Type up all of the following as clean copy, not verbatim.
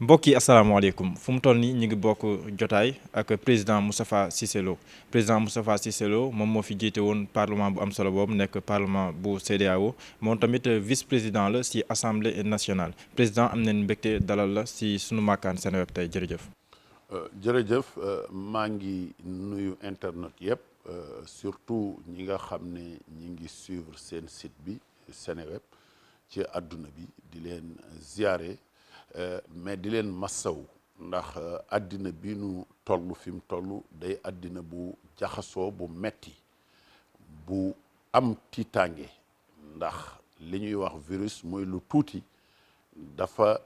mbokk yi asalaamaaleykum fu mu toll nii ñu ngi bokk jotaay ak président Moustapha Cissé Lo président Moustapha Cissé Lo moom moo fi jiite woon parlement bu am solo boobu nekk parlement bu CEDEAO moom tamit vice président la si assemblée nationale président am nañ mbégte dalal la si sunu màkkaan Seneweb tey jërëjëf. jërëjëf maa ngi nuyu internet yëpp surtout ñi nga xam ne ñi ngi suivre seen site bi Seneweb ci àdduna bi di leen ziare. Mais di leen massaw ndax àddina bi nu toll fi mu toll day àddina bu jaxasoo bu metti bu am tiitaange ndax li ñuy wax virus mooy lu tuuti dafa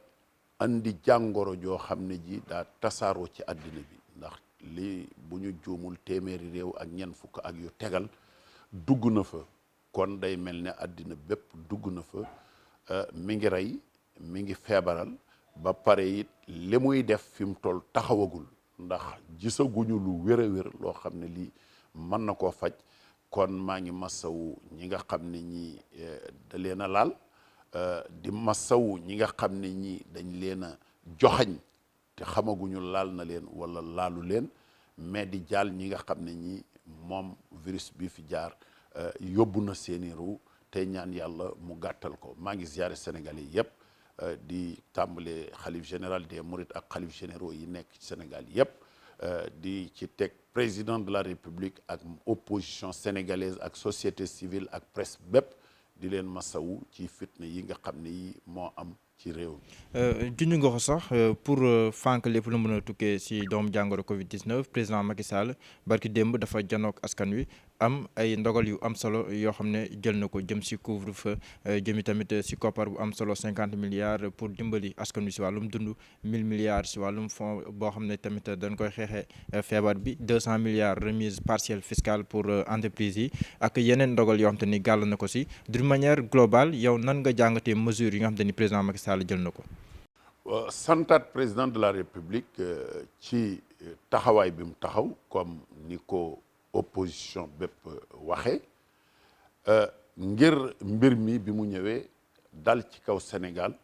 andi jàngoro joo xam ne ji daa tasaaroo ci àddina bi ndax li bu ñu juumul téeméeri réew ak ñeent fukk ak yu tegal dugg na fa kon day mel ne àddina bépp dugg na fa mi ngi rey mi ngi feebaral ba pare it li muy def fi mu toll taxawagul ndax gisaguñu lu wér a wér loo xam ne lii mën na koo faj kon maa ngi masawu ñi nga xam ne ñi da leen a laal di masawu ñi nga xam ne ñi dañ leen a joxañ te xamaguñu laal na leen wala laalu leen mais di jaal ñi nga xam ne ñi moom virus bi fi jaar yóbbu na seeni ru te ñaan yàlla mu gàttal ko maa ngi ziare Sénégalais yi yëpp di tàmbale xalif général des mourides ak xalif généraux yi nekk ci Sénégal yëpp di ci teg président de la République ak opposition sénégalaise ak société civile ak presse bépp di leen masawu ci fitna yi nga xam ne yi moo am ci réew mi. junj nga ko sax pour fànk lépp lu mën a tukkee si doomu jàngoro Covid 19 président Macky Sall barki démb dafa janook askan wi am ay ndogal yu am solo yoo xam ne jël na ko jëm si couvre-feu jëmi tamit si koppar bu am solo 50 milliards pour dimbali askan wi si wàllum dund 1000 milliards si wàllum fond boo xam ne tamit dañ koy xeexee feebar bi 200 milliards remise partielle fiscale pour entreprise yi ak yeneen ndogal yoo xam te ni gàll na ko si d'une manière globale yow nan nga jàngatee mesures yi nga xam te ni président Macky Sall jël na ko. santaat président de la République ci taxawaay bi mu taxaw comme ni ko opposition bépp waxee ngir mbir mi bi mu ñëwee dal ci kaw Sénégal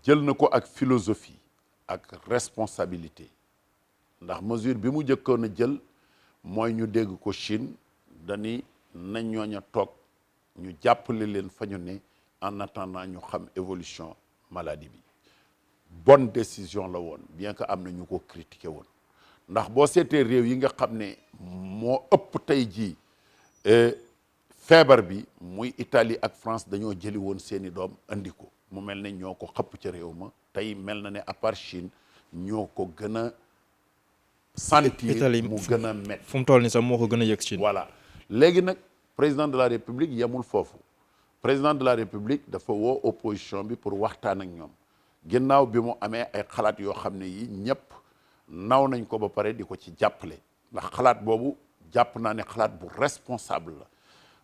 jël na ko ak philosophie ak responsabilité ndax mesure bi mu jëkkoon a jël mooy ñu dégg ko Chine dañi nañ ñooña toog ñu jàppale leen fa ñu ne en attendant ñu xam évolution maladie bi bonne décision la woon bien que am na ñu ko critiqué woon ndax boo seetee réew yi nga xam ne moo ëpp tey jii feebar bi muy Italie ak France dañoo jëli woon seeni doom andi ko mu mel ne ñoo ko xëpp ca réew ma tey mel na ne à part Chine ñoo ko gën a sentir mu gën a métti fu mu toll ni sax moo ko gën a yëg Chine. voilà léegi nag président de la République yemul foofu président de la République dafa woo opposition bi pour waxtaan ak ñoom ginnaaw bi mu amee ay xalaat yoo xam ne yi ñëpp naw nañ ko ba pare di ko ci jàppale ndax xalaat boobu jàpp naa ne xalaat bu responsable la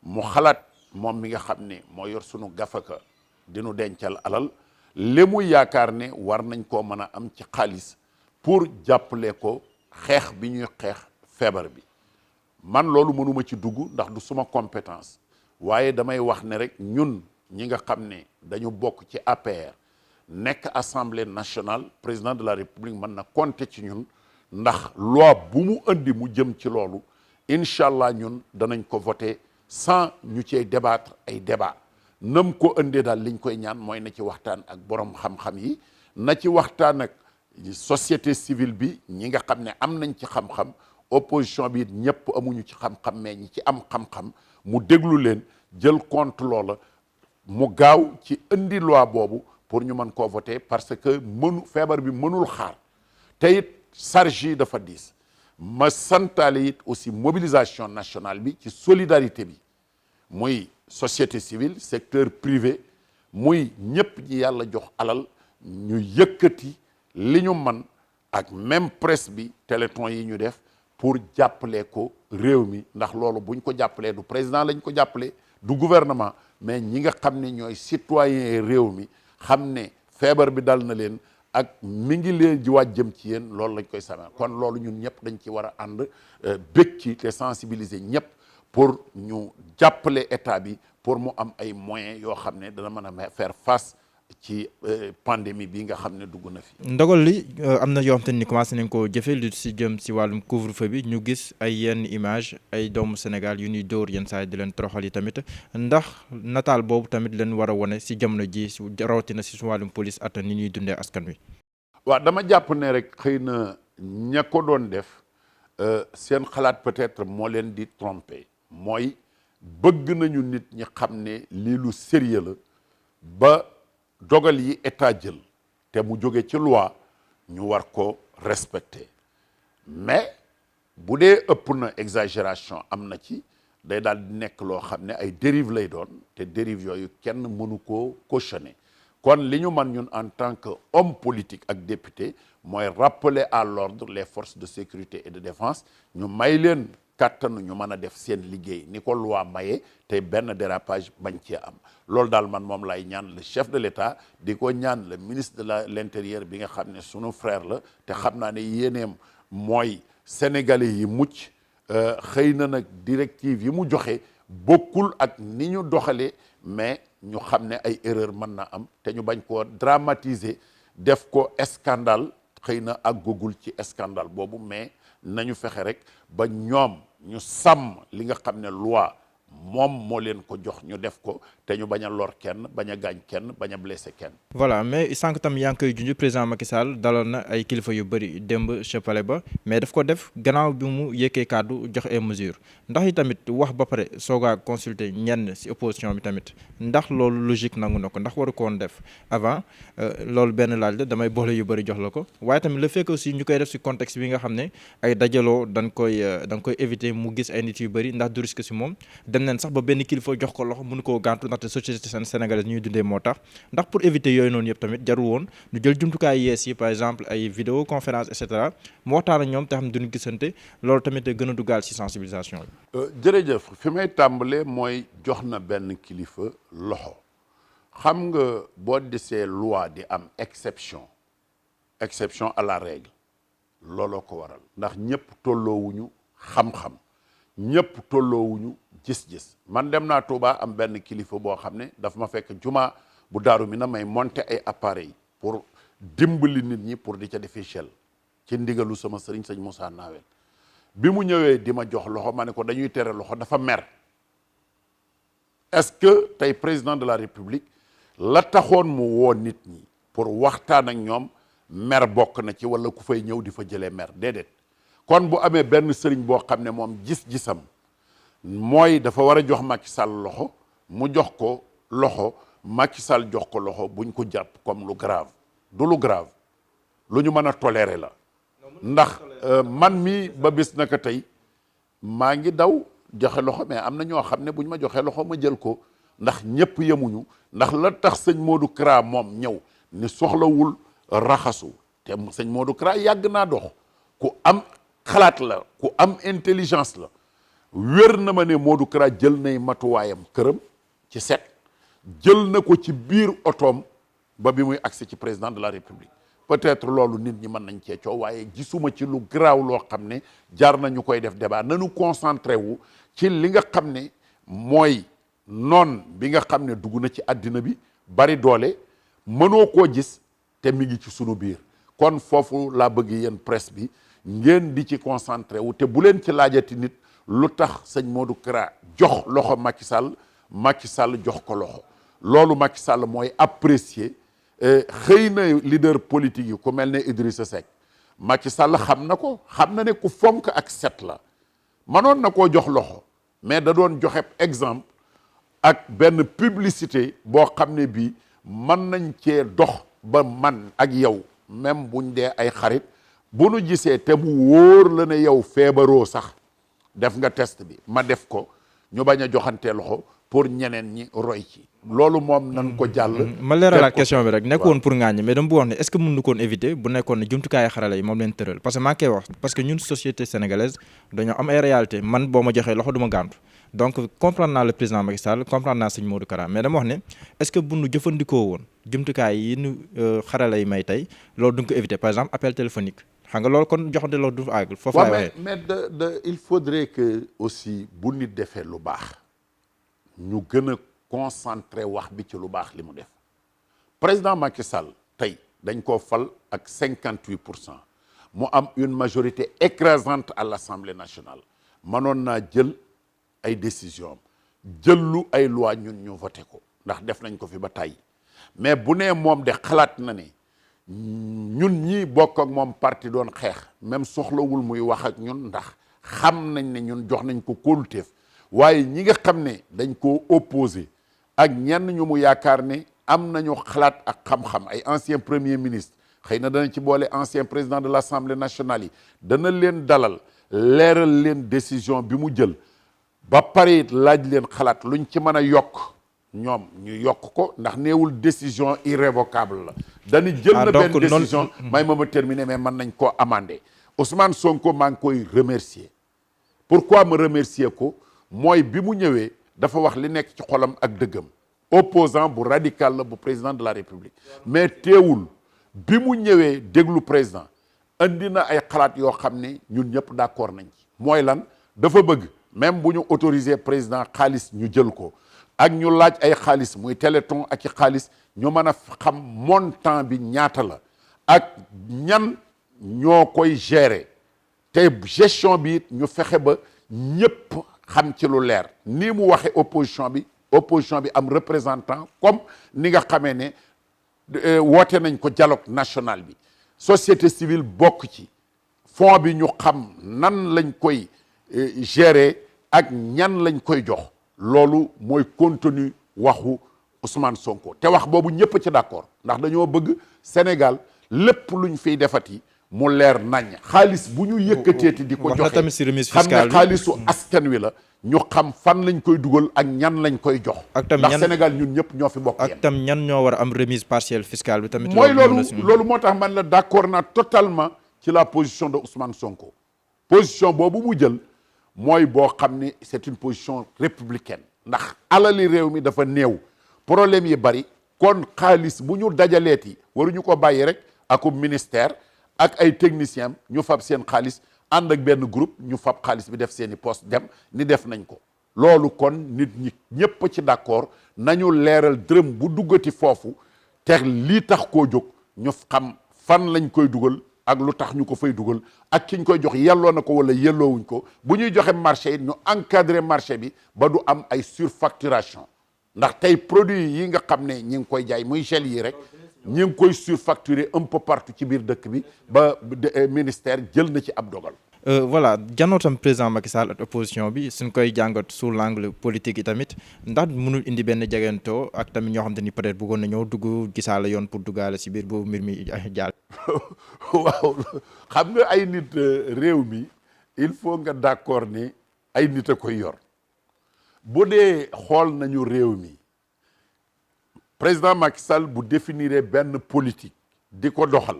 mu xalaat moom mi nga xam ne moo yor sunu gafaka dinu dencal alal li mu yaakaar ne war nañ koo mën a am ci xaalis pour jàppale ko xeex bi ñuy xeex feebar bi man loolu mënuma ci dugg ndax du suma compétence waaye damay wax ne rek ñun ñi nga xam ne dañu bokk ci APR nekk assemblée nationale président de la République mën na compter ci ñun ndax loi bu mu indi mu jëm ci loolu incha allah ñun danañ ko voter sans ñu cey débattre ay débat nam ko indee daal liñ koy ñaan mooy na ci waxtaan ak borom xam-xam yi na ci waxtaan ak société civile bi ñi nga xam ne am nañ ci xam-xam opposition bi ñëpp amuñu ci xam-xam mais ñi ci am xam-xam mu déglu leen jël compte loola mu gaaw ci indi loi boobu pour ñu mën koo voter parce que feebar bi mënul xaar te it charge yi dafa diis ma santaale it aussi mobilisation nationale bi ci solidarité bi muy société civile secteur privé muy ñëpp ñi yàlla jox alal ñu yëkkati li ñu man ak même presse bi téléthon yi ñu def pour jàppale ko réew mi ndax loolu buñ ko jàppalee du président lañ ko jàppale du gouvernement mais ñi nga xam ne ñooy citoyen réew mi xam ne feebar bi dal na leen ak mi ngi leen ji waaj jëm ci yéen loolu lañ koy sama kon loolu ñun ñëpp dañ ci war a ànd bég ci te sensibiliser ñëpp pour ñu jàppale état bi pour mu am ay moyens yoo xam ne dana mën a faire face ci pandémie bi nga xam ne dugg na fi. ndogal li am na yoo xam te ni commencé nañ koo jëfe lu si jëm si wàllum couvre-feu bi ñu gis ay yenn image ay doomu Sénégal yu ñuy dóor yenn saa yi di leen toroxal yi tamit ndax nataal boobu tamit leen war a wone si jamono ji rawatina si su wàllum police at ni ñuy dundee askan wi. waaw dama jàpp ne rek xëy na ña ko doon def seen xalaat peut-être moo leen di tromper mooy bëgg nañu nit ñi xam ne lii lu sérieux la ba dogal yi état jël te mu jóge ci loi ñu war ko respecter mais bu dee ëpp na exagération am na ci day daal di nekk loo xam ne ay dérive lay doon te dérive yooyu kenn mënu koo cautionner kon li ñu man ñun en tant que homme politique ak député mooy rappeler à l'ordre les forces de sécurité et de défense ñu may leen kàttanu ñu mën a def seen liggéey ni ko loi maye te benn dérapage bañ cee am loolu daal man moom lay ñaan le chef de l'État di ko ñaan le ministre de l'intérieur bi nga xam ne sunu frère la te xam naa ne yéeneem mooy sénégalais yi mucc xëy na nag directive yi mu joxe bokkul ak ni ñu doxalee mais ñu xam ne ay erreur mën na am te ñu bañ koo dramatiser def ko scandale xëy na àggagul ci scandale boobu mais nañu fexe rek ba ñoom ñu sàmm li nga xam ne loi moom moo leen ko jox ñu def ko te ñu bañ a lor kenn bañ a gaañ kenn bañ a blessé kenn. voilà mais sànq tam yaa ngi koy junj président Macky Sall daloon na ay kilifa yu bëri démb ca palais ba mais daf ko def gannaaw bi mu yëkkee kàddu jox ay mesures ndax yi tamit wax ba pare soogaa consulter ñenn si opposition bi tamit ndax loolu logique nangu na ko ndax waru ko woon def avant loolu benn laaj la damay boole yu bëri jox la ko waaye tamit le fait que aussi ñu koy def si contexte bi nga xam ne ay dajaloo da nga koy éviter mu gis ay nit yu bëri ndax du risque si moom. dem nañ sax ba benn kilifa jox ko loxo mënu koo gàntu ndaxte société sénégalaise ñuy dundee moo tax ndax pour éviter yooyu noonu yëpp tamit jarul woon ñu jël jumtukaay yees yi par exemple ay vidéo conférence et cetera mu waxtaan ak ñoom te xam duñu gisante loolu tamit gën a duggaal ci sensibilisation bi. jërëjëf fi may tàmbalee mooy jox na benn kilifa loxo xam nga boo desee loi di am exception à la règle looloo ko waral ndax ñëpp tolloowuñu xam-xam ñëpp tolloowuñu gis-gis man dem naa Touba am benn kilifa boo xam ne daf ma fekk juma bu daaru mi na may monter ay appareils pour dimbali nit ñi pour di ca defi gel ci ndigalu sama sëriñ sëñ Moussa Nawel bi mu ñëwee di ma jox loxo ma ne ko dañuy tere loxo dafa mer est-ce que tey président de la République la taxoon mu woo nit ñi pour waxtaan ak ñoom mer bokk na ci wala ku fay ñëw di fa jëlee mer déedéet kon bu amee benn sëriñ boo xam ne moom gis-gisam mooy dafa war a jox Macky Sall loxo mu jox ko loxo Macky Sall jox ko loxo buñ ko jàpp comme lu grave du lu grave lu ñu mën a tolérer la ndax man mi ba bis naka tey maa ngi daw joxe loxo mais am na ñoo xam ne buñ ma joxee loxo ma jël ko ndax ñëpp yemuñu ndax la tax sëñ Modou Kara moom ñëw ni soxlawul raxasu te sëñ Modou Kara yàgg naa dox ku am xalaat la ku am intelligence la wér na ma ne Modou Kara jël nay matuwaayam këram ci set jël na ko ci biir otoom ba bi muy agsi ci président de la République peut-être loolu nit ñi mën nañ cee coow waaye gisuma ci lu garaaw loo xam ne jaar nañu koy def débat nañu concentré wu ci li nga xam ne mooy noon bi nga xam ne dugg na ci àddina bi bari doole mënoo koo gis te mi ngi ci sunu biir kon foofu laa bëgg yéen presse bi ngeen di ci concentré wu te bu leen ci laajati nit lu tax sëñ Modou Kara jox loxo Macky Sall jox ko loxo loolu Macky Sall mooy apprécier xëy na leader politique yi ku mel ne Idrissa Seck Macky Sall xam na ko xam na ne ku fonk ak set la manoon na koo jox loxo mais da doon joxe exemple ak benn publicité boo xam ne bii mën nañ cee dox ba man ak yow même buñ dee ay xarit bu nu gisee te mu wóor la ne yow feebaroo sax def nga test bi ma def ko ñu bañ a joxante loxo pour ñeneen ñi roy ci loolu moom nan ko jàll. ma leeralaat question bi rek nekkoon pour ngaañ mais dama bëgg wax ne est-ce que mën na koon éviter bu nekkoon ne jumtukaayu xarala yi moom leen tëral parce que maa ngi koy wax parce que ñun société sénégalaise dañoo am ay réalité man boo ma joxee loxo du ma gàntu donc comprendre naa le président Macky Sall comprendre naa sëñ Modou Kara mais dama wax ne est-ce que bu nu jëfandikoo woon jumtukaay yi nu xarala yi may tey loolu duñ ko éviter par exemple appel téléphonique xam nga loolu kon joxante loolu du àgg foofu laay waxee mais il faudrait que aussi bu nit defee lu baax ñu gën a concentré wax bi ci lu baax li mu def président Macky Sall tey dañ koo fal ak 58%. mu am une majorité écrasante à l'Assemblée nationale mënoon naa jël ay décisions jëllu ay loi ñun ñu voté ko ndax def nañ ko fi ba tàyyi mais bu nee moom de xalaat na ne ñun ñii bokk ak moom parti doon xeex même soxlawul muy wax ak ñun ndax xam nañ ne ñun jox nañ ko kóoluteef waaye ñi nga xam ne dañ koo opposé ak ñenn ñu mu yaakaar ne am nañu xalaat ak xam-xam ay ancien premier ministre xëy na dana ci boole ancien président de l'Assemblée nationale yi dana leen dalal leeral leen décision bi mu jël ba pare it laaj leen xalaat luñ ci mën a yokk ñoom ñu yokk ko ndax neewul décision irrévocable la dañu jël na benn décision may ma terminer mais mën nañ koo amender Ousmane Sonko maa ngi koy remercier pourquoi me remercier ko mooy bi mu ñëwee dafa wax li nekk ci xolam ak dëggam opposant bu radical la bu président de la République mais teewul bi mu ñëwee déglu président andi na ay xalaat yoo xam ne ñun ñëpp d'accord nañ ci mooy lan dafa bëgg même bu ñu autoriser président xaalis ñu jël ko ak ñu laaj ay xaalis muy téléthon ak i xaalis ñu mën a xam montant bi ñaata la ak ñan ñoo koy gérer te gestion bi it ñu fexe ba ñëpp xam ci lu leer nii mu waxe opposition bi am représentant comme ni nga xamee ne woote nañ ko dialogue national bi société civile bokk ci fond bi ñu xam nan lañ koy gérer ak ñan lañ koy jox loolu mooy contenu waxu Ousmane Sonko te wax boobu ñëpp ci d'accord ndax dañoo bëgg Sénégal lépp luñ fiy defati mu leer nañ xaalis bu ñu yëkkateeti di ko joxe xam ne xaalisu askan wi la ñu xam fan lañ koy dugal ak ñan lañ koy jox ndax Sénégal ñun ñëpp ñoo fi bokk ak tam ñan ñoo war a am remise partielle fiscale bi tamit mooy loolu moo tax man la d'accord naa totalement ci la position de Ousmane Sonko position boobu mu jël mooy boo xam ne c'est une position républicaine ndax alali réew mi dafa néew problème yi bari kon xaalis bu ñu dajaleeti waruñu ko bàyyi rek akum ministère ak ay techniciens ñu fab seen xaalis ànd ak benn groupe ñu fab xaalis bi def seeni poste dem ni def nañ ko loolu kon nit ñi ñépp ci d'accord nañu leeral dërëm bu duggati foofu te lii tax koo jóg ñu xam fan lañ koy dugal ak lu tax ñu ko fay dugal ak ki ñu koy jox yelloo na ko wala yelloowuñ ko bu ñuy joxe marché yi ñu encadrer marché bi ba du am ay surfacturation ndax tey produit yi nga xam ne ñi ngi koy jaay muy gel yi rek ñi ngi koy surfacturer un peu partout ci biir dëkk bi ba ministère jël na ci ab dogal. Voilà janootam président Macky Sall ak opposition bi suñ koy jàngat sous l'angle politique yi tamit ndax mënul indi benn jegantoo ak tamit ñoo xam te ni peut-être bëggoon na ñëw dugg gisaale yoon pour duggaale si biir boobu mbir mi jaal. waaw xam nga ay nit réew mi il faut nga d'accord ni ay nit a koy yor bu dee xool nañu réew mi président Macky Sall bu définir benn politique di ko doxal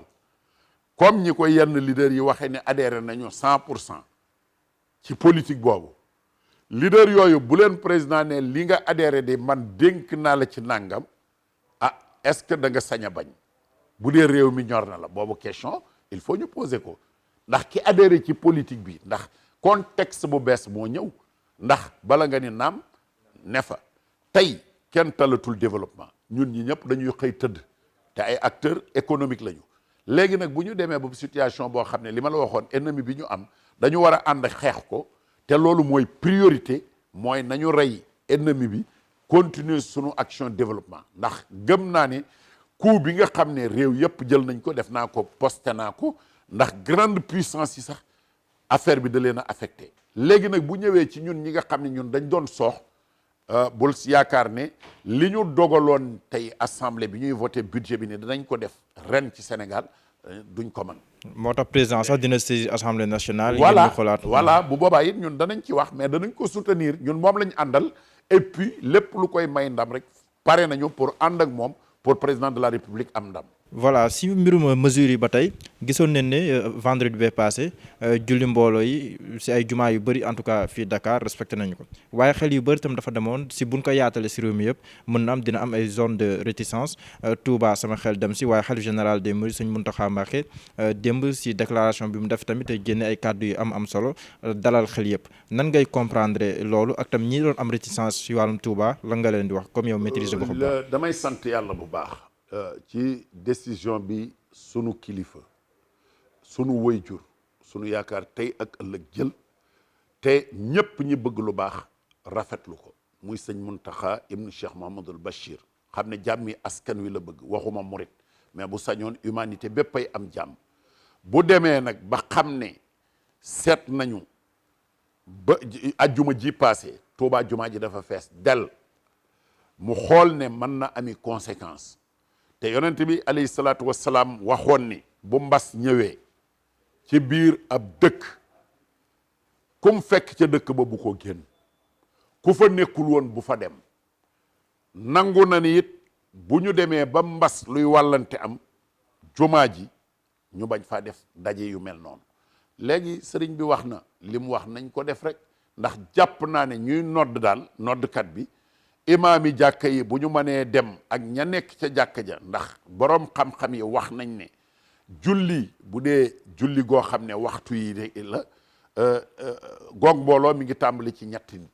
comme ñi ko yenn leader yi waxee ne adhéré nañu 100% ci politique boobu leader yooyu bu leen président ne li nga adhéré de man dénk naa la ci nangam ah est-ce que da nga sañ a bañ bu dee réew mi ñor na la boobu question il faut ñu poser ko ndax ki adhéré ci politique bi ndax contexte bu bees moo ñëw ndax bala nga ni naam ne fa tey kenn talatul développement ñun ñi ñëpp dañuy xëy tëdd te ay acteurs économiques lañu léegi nag bu ñu demee ba situation boo xam ne li ma la waxoon ennemi bi ñu am dañu war a ànd xeex ko te loolu mooy priorité mooy nañu rey ennemi bi continuer sunu action développement ndax gëm naa ne coup bi nga xam ne réew yëpp jël nañ ko def naa ko posté naa ko ndax grande puissance yi sax affaire bi da leen a affecté léegi nag bu ñëwee ci ñun ñi nga xam ne ñun dañ doon soox bul yaakaar ne li ñu dogaloon tey assemblée bi ñuy voté budget bi ne danañ ko def ren ci Sénégal duñ ko mën. moo tax président sax dina saisir assemblée nationale. voilà bu boobaa it ñun danañ ci wax mais danañ ko soutenir ñun moom lañ àndal et puis lépp lu koy may ndam rek pare nañu pour ànd ak moom pour président de la République am ndam. voilà si mbirum mesures yi ba tey gisoon nañ ne vendredi bee passé julli mbooloo yi si ay jumaa yu bëri en tout cas fii Dakar respecté nañu ko waaye xel yu bëri itam dafa demoon si buñ ko yaatale si réew mi yëpp mën na am dina am ay zone de réticence Touba sama xel dem si waaye xalif général des mourides Sëñ Mountakha Mbacké démb si déclaration bi mu def tamit génne ay kàddu yu am solo dalal xel yëpp nan ngay comprendre loolu ak tam ñi doon am réticence si wàllum Touba lan nga leen di wax comme yow maîtriser nga ko. damay sant yàlla bu baax. ci décision bi sunu kilifa sunu wayjur sunu yaakaar tey ak ëllëg jël te ñépp ñi bëgg lu baax rafetlu ko muy sëñ Muntaxa ibnu Cheikh Mahamadul Bachir xam ne jàmmi askan wi la bëgg waxuma murit mais bu sañoon humanité béppay am jàmm bu demee nag ba xam ne seet nañu ba ajjuma ji passé Tuubaa jumaa ji dafa fees del mu xool ne mën na ami conséquence te yonent bi alayhi salaatu wassalaam waxoon ni bu mbas ñëwee ci biir ab dëkk kum fekk ca dëkk ba bu ko génn ku fa nekkul woon bu fa dem nangu na ni it bu ñu demee ba mbas luy wàllante am jumaa ji ñu bañ faa def daje yu mel noonu léegi sëriñ bi wax na li mu wax nañ ko def rek ndax jàpp naa ne ñuy nodd daal noddkat bi imaam yi jàkka yi bu ñu mënee dem ak ña nekk ca jàkka ja ndax boroom xam-xam yi wax nañ ne julli bu dee julli goo xam ne waxtu yi la goog mbooloo mi ngi tàmbali ci ñetti nit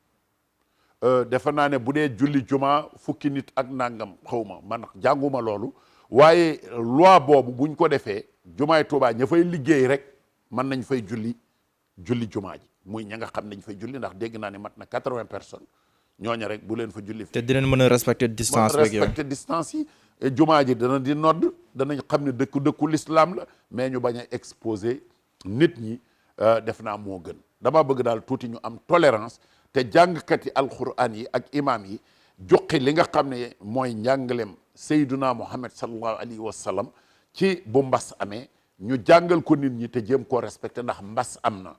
defe naa ne bu dee julli juma fukki nit ak nangam xawma man jànguma loolu waaye loi boobu buñ ko defee jumaay Tuubaa ña fay liggéey rek mën nañ fay julli jumaa ji muy ña nga xam nañ fay julli ndax dégg naa ne mat na 80 personnes ñooña rek bu leen fa julli. te dinañ mën a respecter distance beeg yow respecter distance yi jumaa ji dana di nodd danañ xam ne dëkku l'islam la mais ñu bañ a exposer nit ñi def naa moo gën dama bëgg daal tuuti ñu am tolérance te jàngkat yi alquran yi ak imam yi joxe li nga xam ne mooy njàngalem Seyduna Muhammad sallallahu alayhi wa sallam ci bu mbas amee ñu jàngal ko nit ñi te jéem koo respecté ndax mbas am na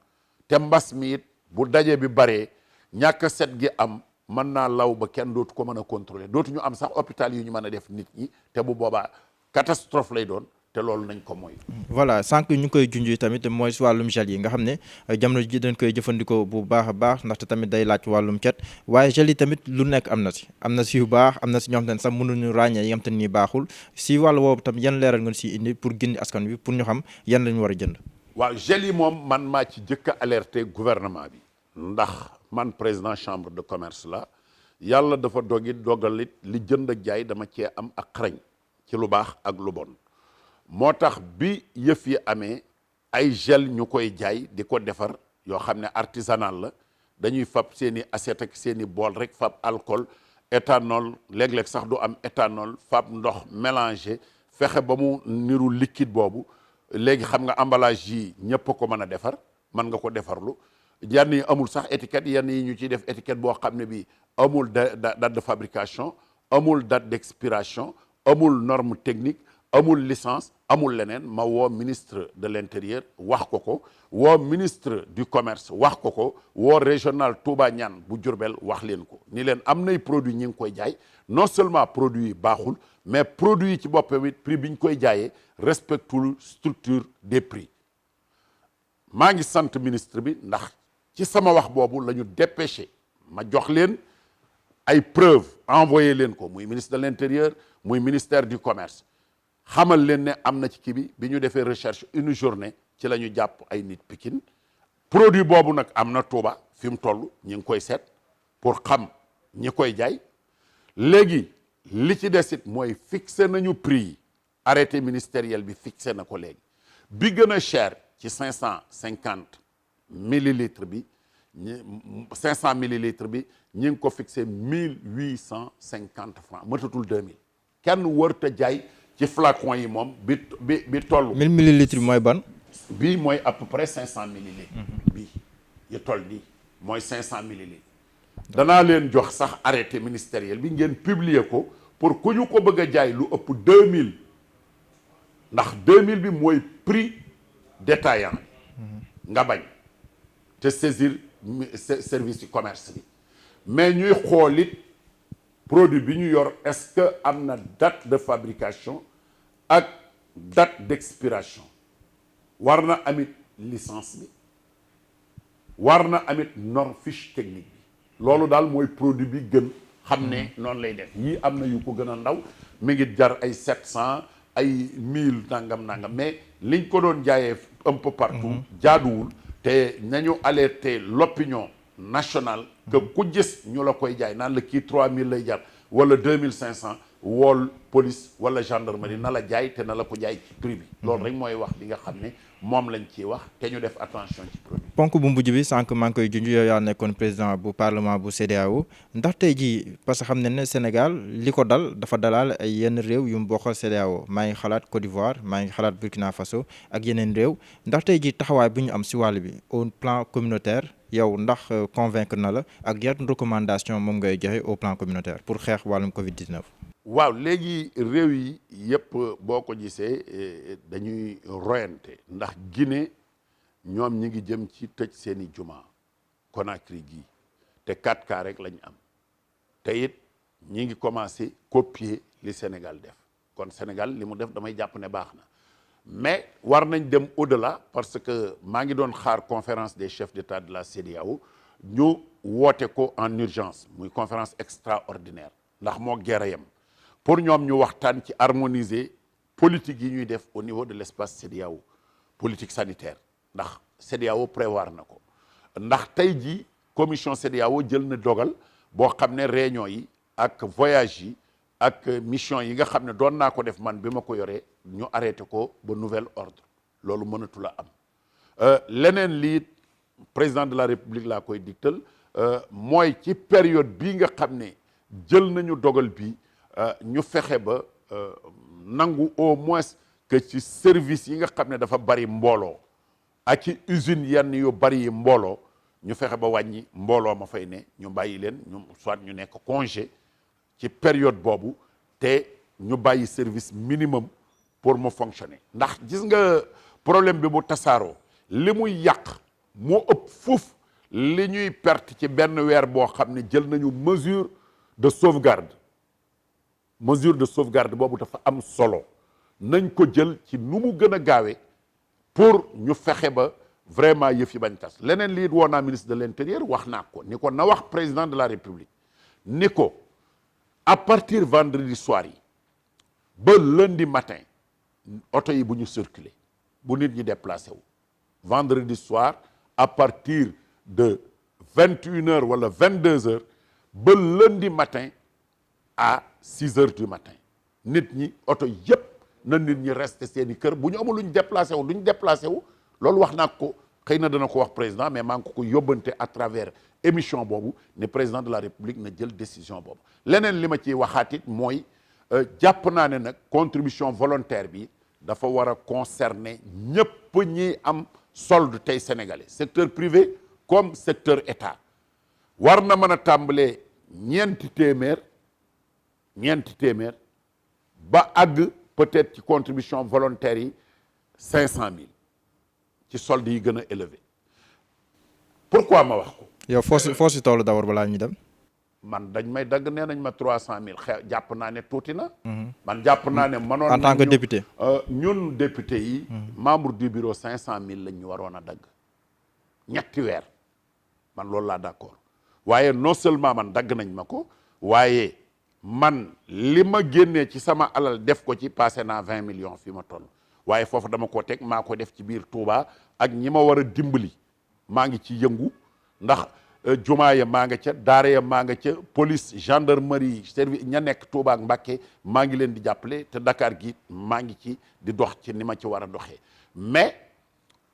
te mbas mi it bu daje bi baree ñàkk set gi am mën naa law ba kenn dootu ko mën a contrôler dootuñu am sax hôpital yu ñu mën a def nit ñi te bu boobaa catastrophe lay doon te loolu nañ ko mooy. voilà sànq ñu koy junj tamit mooy si wàllum gel yi nga xam ne jamono ji dañ koy jëfandikoo bu baax a baax ndaxte tamit day laaj wàllum cet waaye gel yi tamit lu nekk am na si yu baax am na si ñoo xam ne sax mënuñu ràññee yi nga xam te ni baaxul si wàllu woowu tam yan leeral nga si indi pour gindi askan wi pour ñu xam yan lañu war a jënd. waaw gel yi moom man maa ci jëkk a alerté gouvernement bi ndax man président chambre de commerce la yàlla dafa dogalit li jënd ak jaay dama cee am ak xarañ ci lu baax ak lu bon. moo tax bi yëf yi amee ay gel ñu koy jaay di ko defar yoo xam ne artisanal la dañuy fab seen i assiette ak seen i bool rek fab alcool éthanol léeg-léeg sax du am éthanol fab ndox mélangé fexe ba mu niru liquide boobu léegi xam nga emballage yi ñëpp ko mën a defar mën nga ko defarlu yenn yi amul sax étiquette yenn yi ñu ciy def étiquette boo xam ne bi amul date de fabrication amul date d'expiration amul norme technique amul licence amul leneen ma woo ministre de l'intérieur wax ko woo ministre du commerce wax ko woo régional Touba Niane bu Diourbel wax leen ko ni leen am nay produit ñi ngi koy jaay non seulement produit yi baaxul mais produit yi ci boppam it prix bi ñu koy jaayee respectul structure des prix maa ngi sant ministre bi ndax ci sama wax boobu la ñu dépêché ma jox leen ay preuves envoyé leen ko muy ministre de l'intérieur muy ministère du commerce xamal leen ne am na ci kii bi ñu defee recherche une journée ci la ñu jàpp ay nit Pikine produit boobu nag am na Touba fi mu toll ñi ngi koy seet pour xam ñi koy jaay léegi li ci des it mooy fixé nañu prix yi arrêté ministériel bi fixé na ko léegi bi gën a cher ci 550 millilitres bi 500 millilitres bi ñi ngi ko fixé 1850 francs matatul 2000 kenn wërta jaay ci flacon yi moom bi toll. 1000 millilitres bi mooy ban. bii mooy à peu près 500 millilitres. bii yi toll nii mooy 500 millilitres. danaa leen jox sax arrêté ministériel bi ngeen publier ko pour ku ñu ko bëgg a jaay lu ëpp 2000 ndax 2000 bi mooy prix détaillant nga bañ te saisir service du commerce bi mais ñuy xoolit produit bi ñu yor est-ce que am na date de fabrication ak date d'expiration war na amit licence bi war na amit norme fiche technique bi loolu daal mooy produit bi gën xam ne noonu lay def yii am na yu ko gën a ndaw mi ngi jar ay 700 ay 1000 nangam mais liñ ko doon jaayee un peu partout jaaduwul te nañu alerter l'opinion nationale que ku gis ñu la koy jaay naan la kii 3000 lay jar wala 2500 wool police wala gendarmerie na la jaay te na la ko jaay ci prix bi. loolu rek mooy wax li nga xam ne moom lañ ciy wax te ñu def attention ci produit. ponk bu mujj bi sànq maa ngi koy junj yow yaa nekkoon président bu parlement bu CEDEAO ndax tey jii parce que xam ne ne Sénégal li ko dal dafa dalal ay yenn réew yu mu bokkal CEDEAO maa ngi xalaat Côte d'Ivoire maa ngi xalaat Burkina Faso ak yeneen réew ndax tey jii taxawaay bi ñu am si wàll bi au plan communautaire yow ndax convaincre na la ak yan recommandation moom ngay joxe au plan communautaire pour xeex wàllum Covid-19. waaw léegi réew yi yëpp boo ko gisee dañuy royante ndax Guinée ñoom ñi ngi jëm ci tëj seeni juma Conakry gi te 4 cas rek lañ am te it ñi ngi commencé copier li Sénégal def kon Sénégal li mu def damay jàpp ne baax na mais war nañ dem au-delà parce que maa ngi doon xaar conférence des chefs d'État de la CEDEAO ñu woote ko en urgence muy conférence extraordinaire ndax moo guerre yam pour ñoom ñu waxtaan ci harmoniser politique yi ñuy def au niveau de l'espace CEDEAO politique sanitaire ndax CEDEAO prévoir na ko ndax tey jii commission CEDEAO jël na dogal boo xam ne réunion yi ak voyage yi ak mission yi nga xam ne doon naa ko def man bi ma ko yoree ñu arrêté ko ba nouvel ordre loolu mënatu la am leneen lii président de la république laa koy digtal mooy ci période bii nga xam ne jël nañu dogal bi ñu fexe ba nangu au moins que ci service yi nga xam ne dafa bari mbooloo ak ci usines yenn yu bari yi mbooloo ñu fexe ba wàññi mbooloo ma fay ne ñu bàyyi leen ñu soit ñu nekk congé ci période boobu te ñu bàyyi service minimum pour mu fonctionner ndax gis nga problème bi bu tasaaroo li muy yàq moo ëpp fuuf li ñuy perte ci benn weer boo xam ne jël nañu mesure de sauvegarde boobu dafa am solo nañ ko jël ci nu mu gën a gaawee pour ñu fexe ba vraiment yëf yi bañ tas leneen lii woo naa ministre de l'intérieur wax naa ko ni ko na wax président de la république ni ko à partir vendredi soir yi ba lundi matin oto yi bu ñu circuler bu nit ñi déplacé wu vendredi soir à partir de 21h wala 22h ba lundi matin à 6h du matin nit ñi oto yëpp na nit ñi rester seeni kër bu ñu amul lu ñu déplacé wu loolu wax naa ko xëy na dana ko wax président mais maa ngi ko yóbbante à travers émission boobu ne président de la république na jël décision boobu leneen li ma ciy waxaat it mooy jàpp naa ne nag contribution volontaire bi dafa war a concerner ñëpp ñi am solde tey sénégalais secteur privé comme secteur état war na mën a tàmbalee ñeenti téeméer ba àgg peut-être ci contribution volontaire yi 500 000 ci solde yi gën a élevé pourquoi ma wax ko. yow foo si toll d'abord balaa ñu dem. man dañ may dagg nee nañ ma 300 000 jàpp naa ne tuuti na. man jàpp naa ne mënoon en tant que député. ñun député yi. membre du bureau 500 000 lañ ñu waroon a dagg ñetti weer man loolu laa d'accord waaye non seulement man dagg nañ ma ko waaye man li ma génnee ci sama alal def ko ci passé naa 20 millions fi ma toll waaye foofu dama ko teg maa ko def ci biir Touba ak ñi ma war a dimbali maa ngi ci yëngu ndax. jumaa ya maa nga ca daara ya maa nga ca police gendarmerie service ña nekk Touba ak Mbacké maa ngi leen di jàppale te Dakar gi maa ngi ci di dox ci ni ma ci war a doxee mais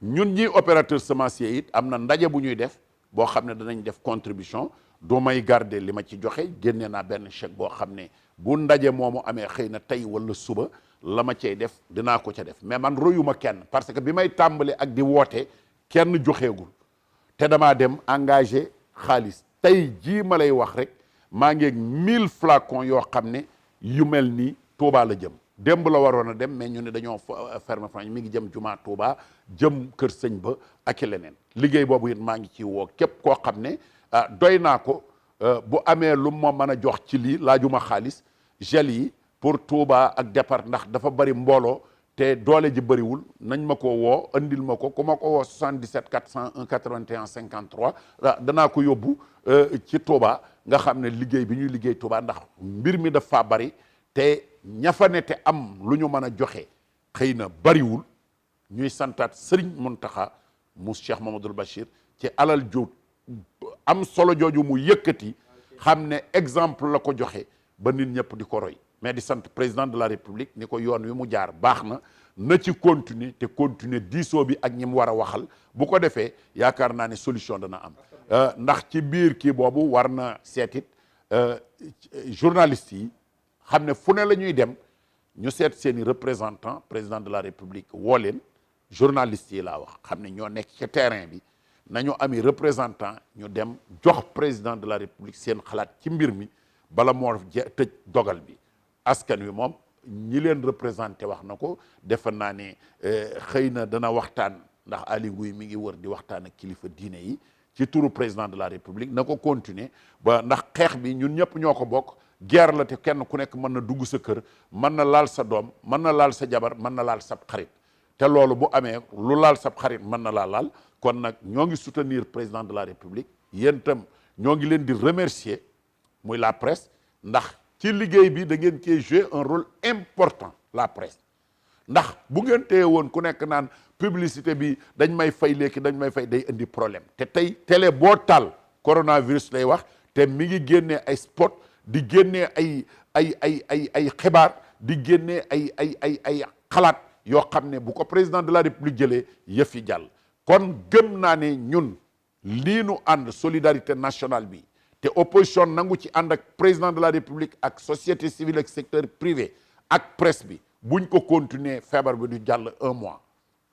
ñun ñi opérateur semencier it am na ndaje bu ñuy def boo xam ne danañ def contribution du may garder li ma ci joxe génne naa benn chèque boo xam ne bu ndaje moomu amee xëy na tey wala suba la ma cay def dinaa ko ca def mais man royuma kenn parce que bi may tàmbale ak di woote kenn joxeegul te damaa dem engagé xaalis tey jii ma lay wax rek maa ngi ak 1000 flacons yoo xam ne yu mel ni Touba la jëm démb la waroon a dem mais ñu ne dañoo fermer franc mi ngi jëm jumaa Touba jëm kër sëñ ba ak leneen liggéey boobu it maa ngi ci woo képp koo xam ne doy naa ko bu amee lu ma mën a jox ci lii laajuma xaalis gel yi pour Touba ak départ ndax dafa bari mbooloo te doole ji bëriwul nañ ma ko woo andil ma ko ku ma ko woo 77 401 81 53 danaa ko yóbbu ci Touba nga xam ne liggéey bi ñuy liggéey Touba ndax mbir mi dafa bari te ña fa ne te am lu ñu mën a joxe xëy na bariwul ñuy santaat Serigne Mountakha mu Cheikh Mamadou Bachir ci alal ju am solo jooju mu yëkkati xam ne exemple la ko joxe ba nit ñëpp di ko roy mais di sant président de la république ni ko yoon wi mu jaar baax na ci continuer te continuer diisoo bi ak ñi mu war a waxal bu ko defee yaakaar naa ne solution dana am ndax ci biir kii boobu war na seetit journalistes yi xam ne fu ne la ñuy dem ñu seet seeni représentant président de la république woo leen journalistes yi laa wax xam ne ñoo nekk ci terrain bi nañu ami représentant ñu dem jox président de la république seen xalaat ci mbir mi bala moo tëj dogal bi askan wi moom ñi leen représenté wax na ko defe naa ne xëy na dana waxtaan ndax Aly Ngouille mi ngi wër di waxtaan ak kilifa diine yi ci turu président de la république na ko continuer ba ndax xeex bi ñun ñëpp ñoo ko bokk guerre la te kenn ku nekk mën na dugg sa kër mën na laal sa doom mën na laal sa jabar mën na laal sab xarit te loolu bu amee lu laal sab xarit mën na laa laal kon nag ñoo ngi soutenir président de la république yéen itam ñoo ngi leen di remercier muy la presse ndax ci liggéey bi da ngeen cee jouer un rôle important la presse ndax bu ngeen téye woon ku nekk naan publicité bi dañ may fay léegi dañ may fay day indi problème te tey télé boo taal coronavirus lay wax te mi ngi génnee ay spot di génnee ay xibaar di génnee ay xalaat yoo xam ne bu ko président de la république jëlee yëf yi jàll kon gëm naa ne ñun lii nu ànd solidarité nationale bi te opposition nangu ci ànd ak président de la république ak société civile ak secteur privé ak presse bi buñ ko continuer feebar bi du jàll 1 mois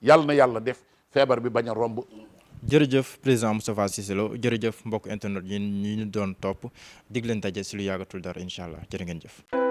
yàlla na yàlla def feebar bi bañ a romb. jërëjëf président Moustapha Cissé Lo jërëjëf mbokk internet yi ñu doon topp dig leen daje si lu yàggatul dara incha allah jërë ngeen jëf.